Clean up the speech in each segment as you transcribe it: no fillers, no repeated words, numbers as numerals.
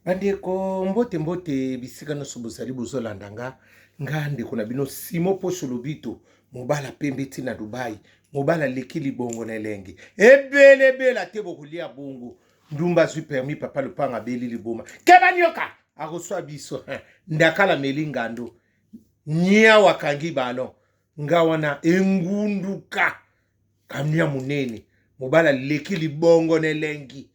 Bandeko mbote mbote bisika no sobosali bozolanda nga ndeko na bino Simo Poso Lobito mobala pembe tina Dubai mobala leki libongo na elenge ebele te bokulia bongo ndumba zwi permis papa le panga beli liboma keba nyoka akoswa biso ndakala melingando nya wakangi balo nga wana engunduka kamnia munene mobala leki libongo na elengi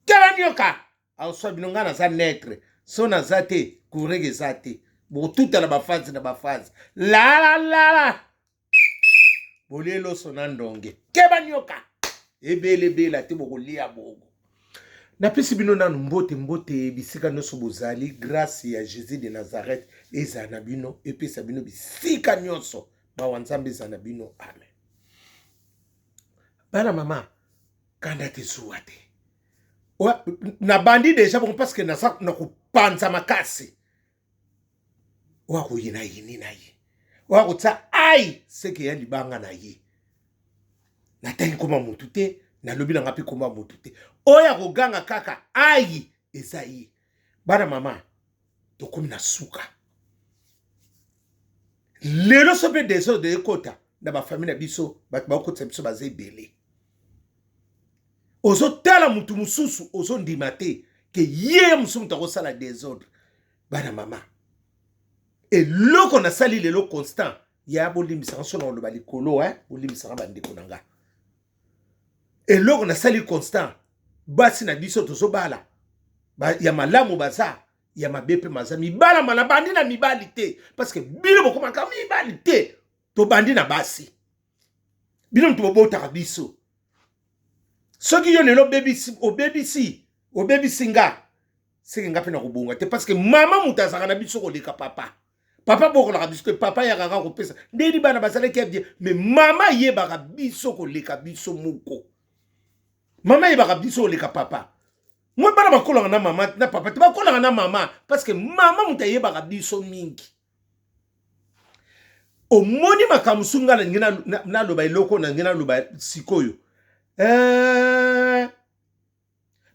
keba nyoka akoswa binonga na za netre so na za te kurege za te botuta na bafazi la bolelo sona ndonge keba nyoka ebele te bokolia bongo na pesi bino nanu mbote bisika nyonso bozali grâce ya Jésus de Nazareth eza na bino epesa bino bisika nyonso bawa nzambe eza na bino amen. Bana mama kanda te zuwa te na bandi deja bon parce que na kupanza makasi wako yina yini na ye wako tsa ai seke ya libanga na ye na tangi koma mutu te na lobi na ngapi koma mutu te oya koganga kaka ai eza ye. Bana mama tokomi na suka lelo sope deso de ekota na bafamile na biso bato bakotisa biso baza ebele ozo tala mutu mususu ozo ndima te ke ye musu mutu akosala désordre. Bana mama eloko na sali lelo constant ya bolimbisaka so na oloba likolo bolimbisaka bandeko na nga eloko na sali constant basi na biso tozobala ya malamu baza ya mabepe maza mibala mala bandi na mibali te parce que bino bokomaka mibali te to bandi na basi bino mutu bobotaka biso soki yo lelo obebisi nga seke nga pe na kobonga te parce que mama mutu azaka na biso koleka papa bokolaka biso te papa yakaka kopesa ndeni bana bazalaki ya bien mais mama yebaka biso koleka biso moko mama yebaka biso koleka papa mwa bana bakolanga na mama na papa te bakolanga na mama parce que mama mutu ayebaka biso mingi omoni makambo sunga na naloba eloko na ngena loba sikoyo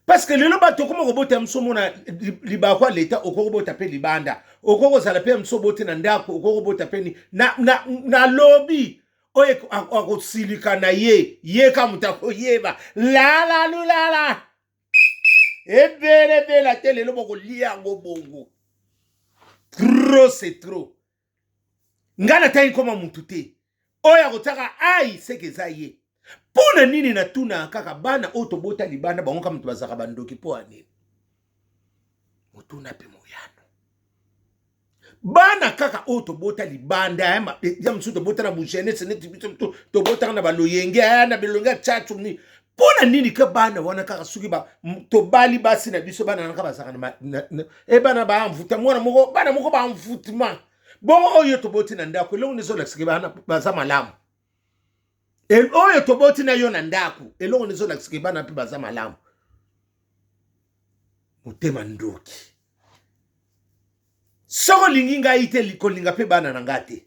parce que lelo bato koma kobota msomo na libakwa leta okobota pe libanda okozala pe msobote na ndako okobota pe ni na lobby oye akosilika na ye ka mutako yeba la ebele te lelo bokolia ngo bongo trop c'est trop ngana tayi koma mutu te oya kotaka ai seke za ye pona nini na tuna kaka bana otobota libanda bango kama tubazaka bandoki po anini mutuna pe moyano bana kaka otobota libanda ya msu tobota na bujene seneti biso tobota na baloyenge na belonga tchatchu ni pona nini ka bana wana kaka suki ba tobali basi na biso bana naka bazaka na bana ba mvuta mwana moko bana moko ba mvutima bongo oyo toboti na ndako longo nezola sike bana baza malamu oyo toboti na yo na ndaku eloko nezola kisike bana pe baza malamu mutema ndoki soko lingi ngai te likolinga pe bana na ngate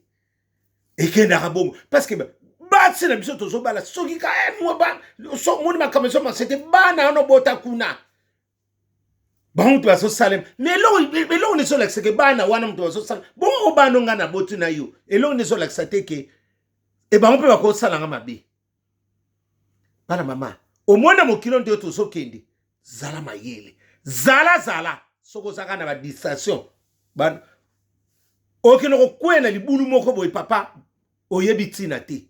ekenda kabongo parce que batsi na biso tozobala soki ka mwa ba so moni makameso masete bana no bota kuna bantu baso salem eloko nezola kisike bana wana mtu baso salem bongo bana nga na boti na yo eloko nezola kisate ke e bango pe bakosala nga mabe. Bana mama omona mokilo nde tozokende zala mayele zala soko zaka na ba distraction bana okino kokwena libulu moko boy papa oyebi tina te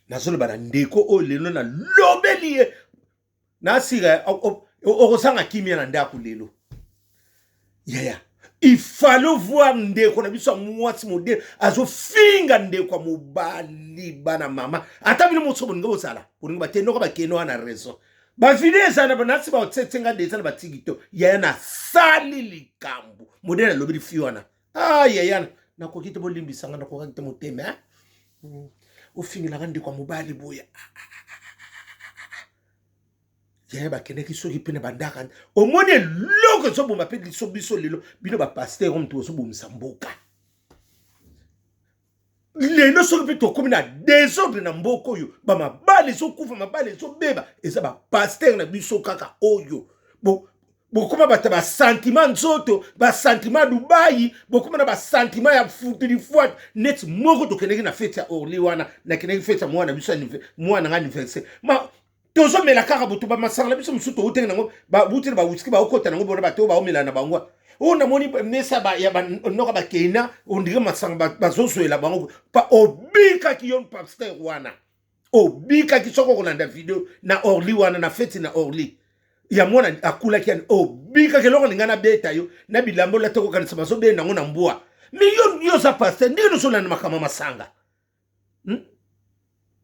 nazolo bana ndeko o lelo na lobeli na sira okosanga kimia na ndako lelo yaya il fallait voir ndeko na biso mwasi modele azo finga ndeko mobali bana mama ata bino motso boninga bosala boninga batendo ko bakeno na raison ba videsa na banasi ba otsetsenga desa na batigito yaya na sali likambu modele lobili fiona yaya na kokite bolimbisanga na kokite motema o finga la ndeko mobali boya yaya bakendeki soki pene bandaka omoni loko zoboma pe liso biso lelo bino ba pasteur mtu zobomisa mboka lelo soki pe tokomi na désordre na mboka oyo bamabale ezokufa mabale ezobeba eza ba pasteur na biso kaka oyo bon bokoma bata ba sentiment nzoto ba sentiment Dubai bokoma na ba sentiment ya futuri fuat net moko to keneki na fete ya Orly wana na keneki fete ya mwana biso mwana nga anniversaire ma tozo mela kaka butu ba masala biso musuto utenge nango ba butu ba whisky ba okota nango bona ba to ba omela na bangwa o na moni mesa ba ya ba noka ba keina ondire masanga ba zozoela bango pa obika ki yon pasteur wana obika ki soko kolanda video na Orly wana na fete na Orly ya mwana akula kiani obika keloko ningana beta yo na bilambo la toko kanisa maso be nango na mbua mi yo za pasteur ndino so na makama masanga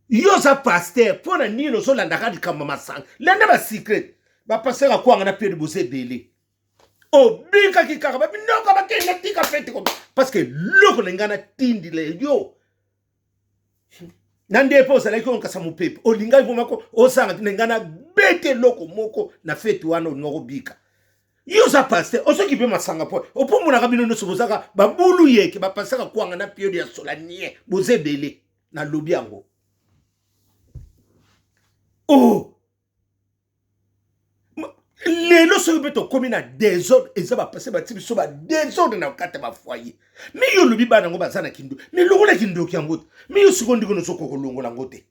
yo za pasteur pona nino so landa kadi kama masanga landa ba secret ba pasteur akwanga na pere bose bele obika ki kaka ba binoka ba kenda tika fete ko parce que loko ningana tindi le yo nande po sala ko nkasa mu pepe olinga ivoma ko osanga ningana bete loko moko na fete wana ngoko bika yo za pasteur osoki pe masanga po opomona ka bino no sobozaka babulu yeke ba pasaka kwanga na periode ya solanie boze bele na lobi yango oh lelo so beto komi na désordre eza ba passer ba tibi so ba désordre na kata ba foyer mi yo lobi bana ngo bazana kindu mi longola kindu ki yango mi yo sikondi ko no soko ko longola ngote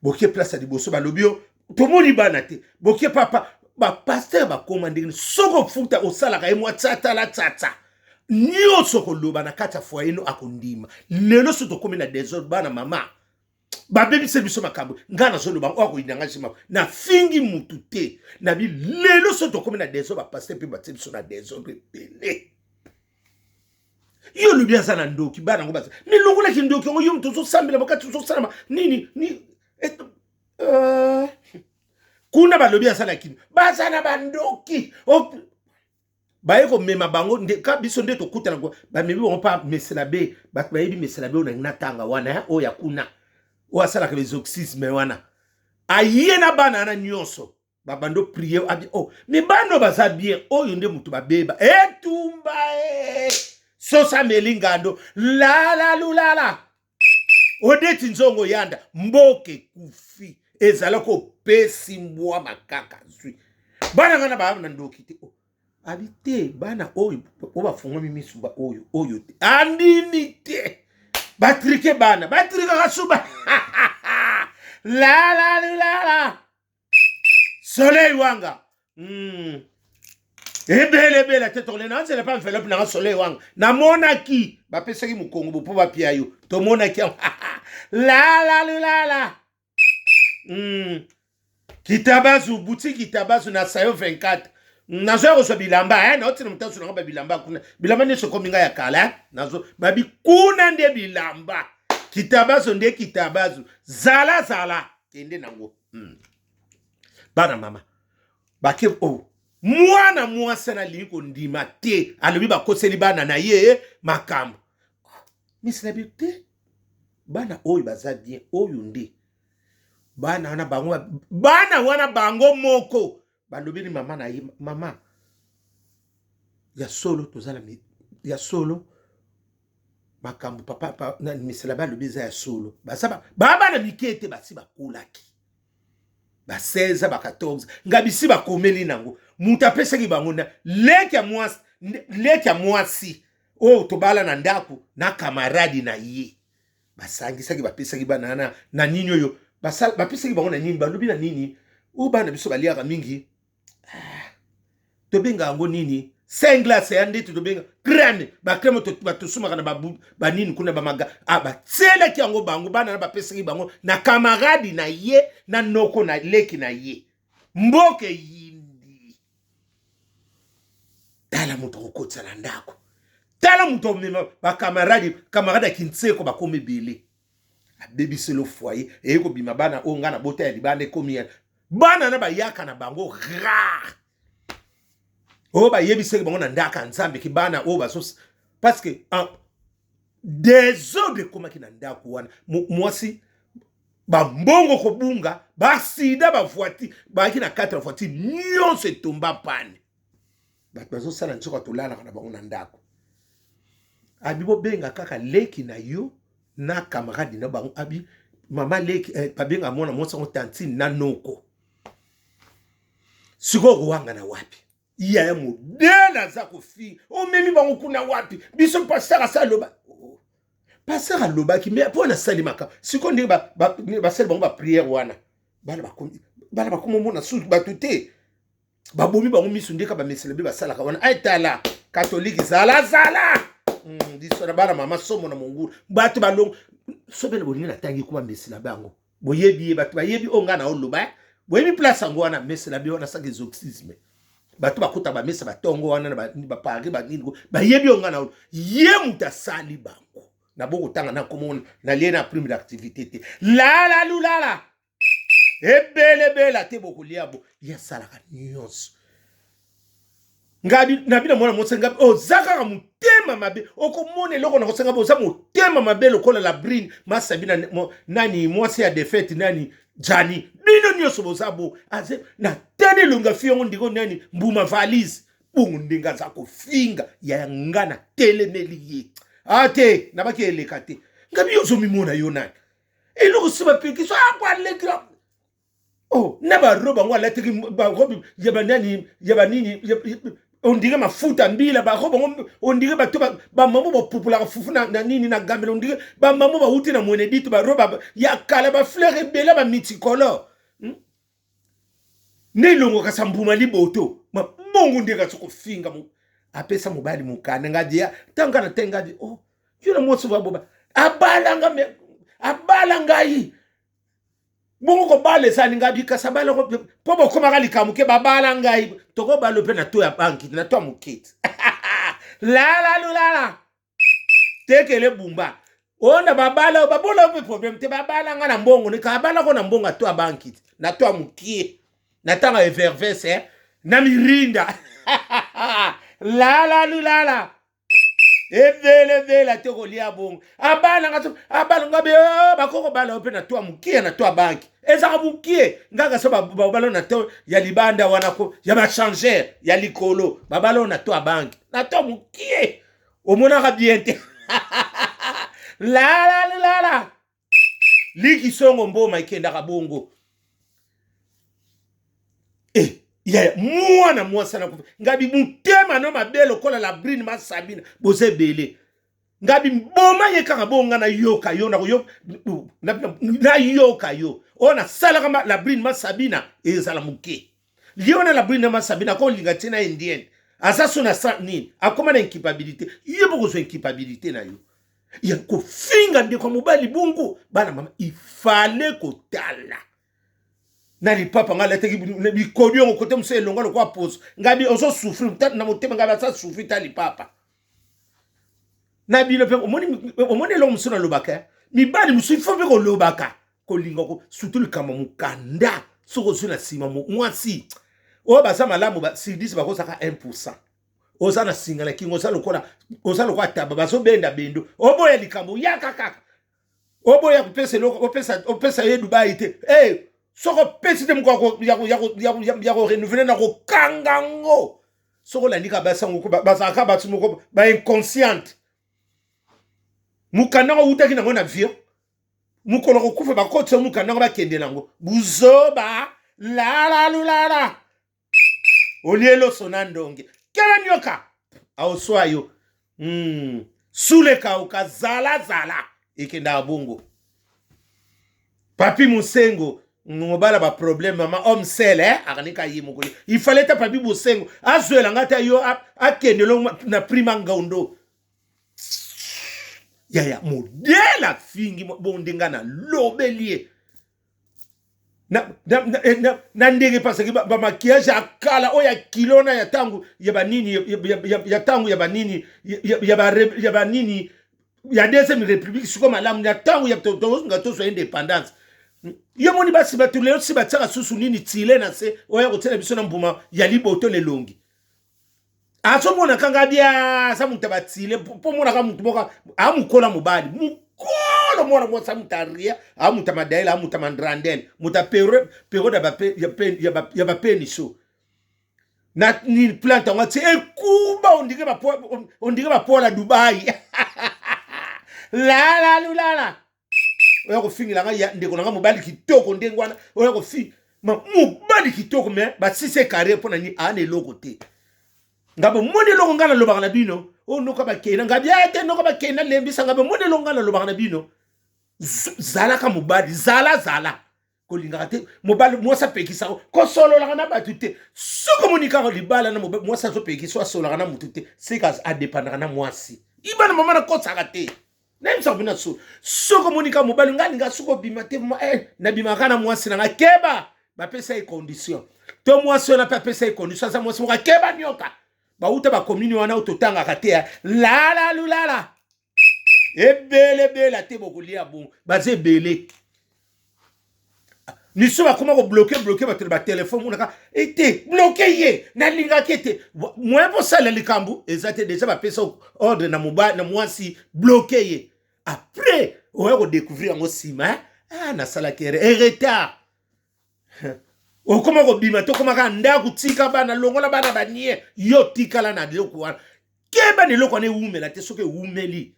bokie place di boso ba lobi yo to moni bana te bokie papa ba pasteur ba commanding soko futa osala ka emwa tsata la tsata nyo soko loba na kata foyer no akondima lelo so to komi na désordre bana mama ba baby service makambo ngana zolo ba ko inanga shima na fingi mutute na bi lelo so to komi na deso ba pasteur pe ba tsebiso na deso pe pele yo lu bien sana ndoki bana ngo ba ni longola ki ndoki ngo yum to so sambela bakati so sana nini ni kuna ba lobi sana kini ba sana bandoki ba yeko mema bango ka biso nde to kutana ngo ba mebi on pa mesela be ba yebi mesela be ona ngatanga wana o ya kuna ou à ça la exorcisme wana ayena bana na nyonso babando prier abi oh mais bano baza bien oh yonde mutu babeba etumba sosa melingando la lulala odeti nzongo yanda mboke kufi ezala ko pesi mbwa makaka zwi bana ngana ba na ndokite oh abite bana oyo obafunga mimisu ba oyo te andini te batrike bana batrika kasuba la soleil wanga ebele bela te tole na c'est pas enveloppe na soleil wanga na monaki ba pesaki mukongo bo po ba pia yo to monaki la kitabazu boutique kitabazu na sayo 24 nazo ko so bilamba na otina mutasu na ba bilamba kuna bilamba ne so kominga ya kala nazo babi kuna nde bilamba kitabazo nde kitabazo zala kende nango bana mama bake mwana mwasa na liko ndima te alobi bakoseli bana na ye makambo misina bite bana oyo baza bien oyo nde bana wana bango moko balobi ni mama na ye mama ya solo tozala ya solo makambo papa na misela balobi za ya solo basaba baba na mikete basi bakulaki ba 16 ba 14 ngabisi bakomeli nango mutu apesaki bango na leki ya mwasi o tobala na ndako na kamaradi na ye basangisaki bapesaki bana na nini oyo bapesaki bango na nini balobi na nini o bana biso baliaka mingi tobenga yango nini senglace ya ndeti tobenga crane bakremo batosumaka na banini kuna bamaga batselaki yango bango bana na bapesaki bango na kamaradi na ye na noko na leki na ye mboke yindi tala moto kokotisa na ndako tala moto omema kamaradi ya kinseko bakome bele abebiselo foyer eyekobima bana oyo nga na bota ya libanda ekomi ya bana na bayaka na bango rare o ba yebiseki bango na ndaka nzambe ki bana o baso parce que désordre komaki na ndako wana mwasi bambongo kobunga basida bavoiti baki na 4 voitures nyonso etomba pane bato bazosala nsoka tolalaka na bango na ndako abi bobenga kaka leki na yo na camarade na bango abi mama leki babenga mwana mwasi ngo tantine na noko Siko wanga na wapi. Iya ya modela za kofi. O memi bango kuna wapi. Biso pasteur sa loba. Pasteur loba ki me po na salimaka. Siko ndi ba sel bango ba prière wana. Bala ba komo mona su ba tuté. Ba bomi bango misu ndeka ba meselebe ba sala ka wana. Aitala catholique zala. Diso na bana mama somo na monguru. Batu balong sobele bolinga na tangi kuma mesela bango. Boyebi batu ba yebi onga na oloba. Boyebi place ngo wana mesela bi wana sa exorcisme. Batu bakuta ba mesa batongo wana ba pari ba nini ba yebi onga na ye muta sali bango na boko tanga na komona na liena prime d'activité te la lulala ebele te boko liabo ya sala ka nyonso ngabi na bina mwana motse ngabi o zaka mutema mabe okomone loko na kosenga bo za mutema mabe lokola la brine masabina nani mwasi ya defete nani jani bino nyonso bozabo aze na tene longa fiongo ndiko nani mbuma valise bungu ndinga za kofinga ya ngana telemeli ye ate na bakeleka te ngabi yozo mimona yonani eloko siba pekiso akwa lekra oh na ba roba ngwa latiki ba robi yaba nini on dirait mafuta mbila ba roba on dirait ba mamu ba popula fufu na nini na gambela on dirait ba mamu ba uti na monedito ba roba ya kala ba fleur ebela ba multicolore ne longo ka sambuma liboto ma bongo ndeka soko finga mu apesa mobali mukana ngadia tanga na tenga di oh yona motso ba boba abala ngai bongo ko bale sani ngabi kasabala ko pobo koma kali kamuke babala ngai toko balo pe na to ya banki na to mukete la tekele bumba ona babala pe problem te babala nga na mbongo ni kabala ko na mbongo to ya banki na to mukie na tanga effervescence na mirinda la Evela toko lia bongo. Abala ngabe bakoko bala ope na toa mukie na toa banki. Ezaka mukie ngaga so babalo na toa ya libanda wanako ya ba changer ya likolo. Babalo na toa banki. Na toa mukie. Omona ka biente. La. Liki songo mboma ikenda ka bongo. Ya mwana mwasa na kufa ngabi mutema no mabelo kola la brine masabina boze bele ngabi mboma yeka bonga na yoka yo na yoka yo ona sala kama la brine masabina ezala muke liona la brine masabina ko linga tina indienne asaso na sa nini akoma na incapabilité yebo ko so incapabilité na yo ya ko finga ndeko mobali bungu bana mama ifale ko tala nali papa ngala teki bi kodio ngo kote mse longa lo kwa pose ngabi ozo souffrir peut-être na motema ngaba sa souffrir tali papa nabi le pe omoni lo msuna lobaka mi bali msifo be ko lobaka ko linga ko surtout le kama mukanda soko suna sima mwasi o ba sa malamu ba si 10 ba ko saka 1% oza na singala kingo sa lokola oza lokwa taba baso benda bendo oboya likambo yakaka oboya kupesa opesa ye Dubai te soko pesi de mko ya ko renouveler na ko kangango soko la nika basango ko basaka batsu moko ba inconsciente mukana uta kina ngona vio mukolo ko kufa ba kotse mukana ba kende nango buzoba la olielo sonandonge kala nyoka awswayo sule ka ukazala ikenda bongo papi musengo ngobala ba problème mama homme sel akanika yimukuli il fallait ta papi musengo azwela ngata yo akende lo na prima ngaundo ya modela fingi bondinga na lobelie na ndenge parce que ba maquillage akala oya kilona ya tangu ya banini ya tangu ya banini ya banini ya deuxième république siko malamu ya tangu ya ngato so indépendance yomoni basi batulelo si batsaka susu nini tile na se oya kotela biso na mbuma ya liboto lelongi aso mona kanga bia sa mutaba tile po mona ka mutu boka amukola mubali mukolo mona mwa mutaria amutamadaila amutamandrandel mutapero da bape ya bapeni so na ni planta ngati ekuba ondike bapola Dubai la oya ko fingi langa ya ndeko nanga mobali kitoko ndengwana oya ko fi mobali kitoko me basise carrière mpona nini aana eloko te ngabo moni eloko ngai nalobaka na bino oyo noka bakei ngabi ete noka bakei nalembisa ngabo moni eloko ngai nalobaka na bino zalaka mobali zala kolingaka te mobali mwasi apekisaka kosololaka na bato te soki omoni kaka libala na mobali mwasi azopekisa asololaka na motu te seka adepandaka na mwasi ibana mama nakosaka te nayebisaka bino so soki omoni kaka mobali ngai alinga soki obima te nabimaka na mwasi nanga keba bapesa ye condition to mwasi oyo nape apesa ye condition aza mwasi moko akeba nyoka bauta bakomini wana oyo totangaka te lala lulala ebele ate bokolia bongo baza ebele niso bakoma kobloke bato na batelefone monaka ete bloke ye nalingaki ete moye posala likambo eza te deja bapesa ordre na mobali na mwasi bloke ye après oya kodécouvrir yango nsima nasalaki retard okoma kobima to komaka ndako tika bana longola bana banie yo tikala na eloko wana keba na eloko wana ewumela te soki ewumeli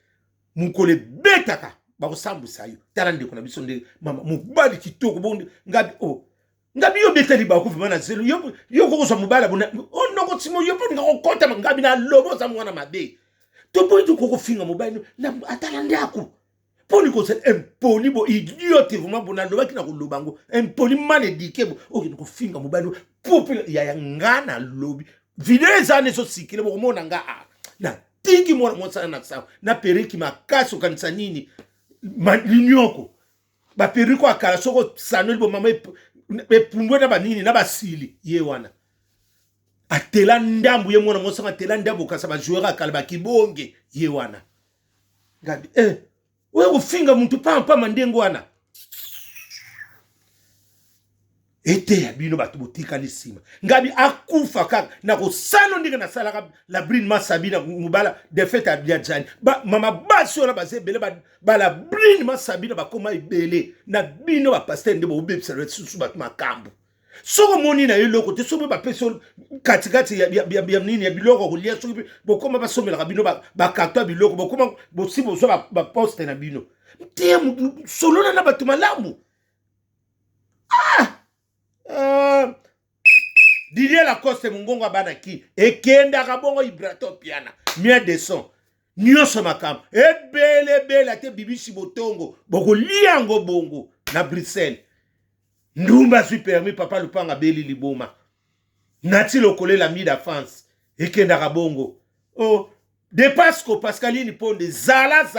mokolo ebetaka bakosambwisa yo tala ndeko na biso nde mama mobali kitoko bonde ngabi yo betali bakuvima na zelo yo kokozwa mobali abona onoko timo yo mpo ngakokota ngabi na loboza mwana mabe to boyi to kokofinga mobali atala ndako poni kosa impoli bo idiote vraiment bona lobaki na koloba ngo impoli mal éduqué bo okende kofinga mobali popula ya ngana lobi video ezane so sikile bo mona nga na tingi mwana mwana na sawa na periki makasi okanisa nini linyoko ba periko akala soko sanoli bo mama epumbwe na banini na basili ye wana atela ndambu ye mwana mwana atela ndambu kasa ba joueur akala ba kibonge ye wana ngabi we kufinga muntu pampa mandengo wana ete ya bino bato botika lisima ngabi akufa kaka na kosano ndenge na salaka la brine masabi na mubala de fête à Biadjani mama basi ona baze bele ba la brine masabi na bakoma ibele na bino ba pasteur ndebo obebisa susu bato makambo soko moni na eloko te sobe ba peso katikati ya nini ya biloko kolia soki bokoma basomela bino ba karton biloko bokoma bosibo so ba poste na bino te solona na bato malamu Didier Lacoste mungongo bana ki ekenda kabongo ibrato piana mia de son nyonso makambo ebele ate bibisi botongo bokolia ngo bongo na Bruxelles ndumba suis permis papa lupanga beli liboma nati lokolela mi da France ekenda kabongo de Pasco Pascaline Ponde zala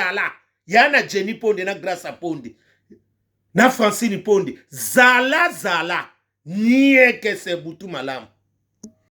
yana Jenny Ponde na Grâce Ponde na Francine Ponde zala nie que c'est butu malamu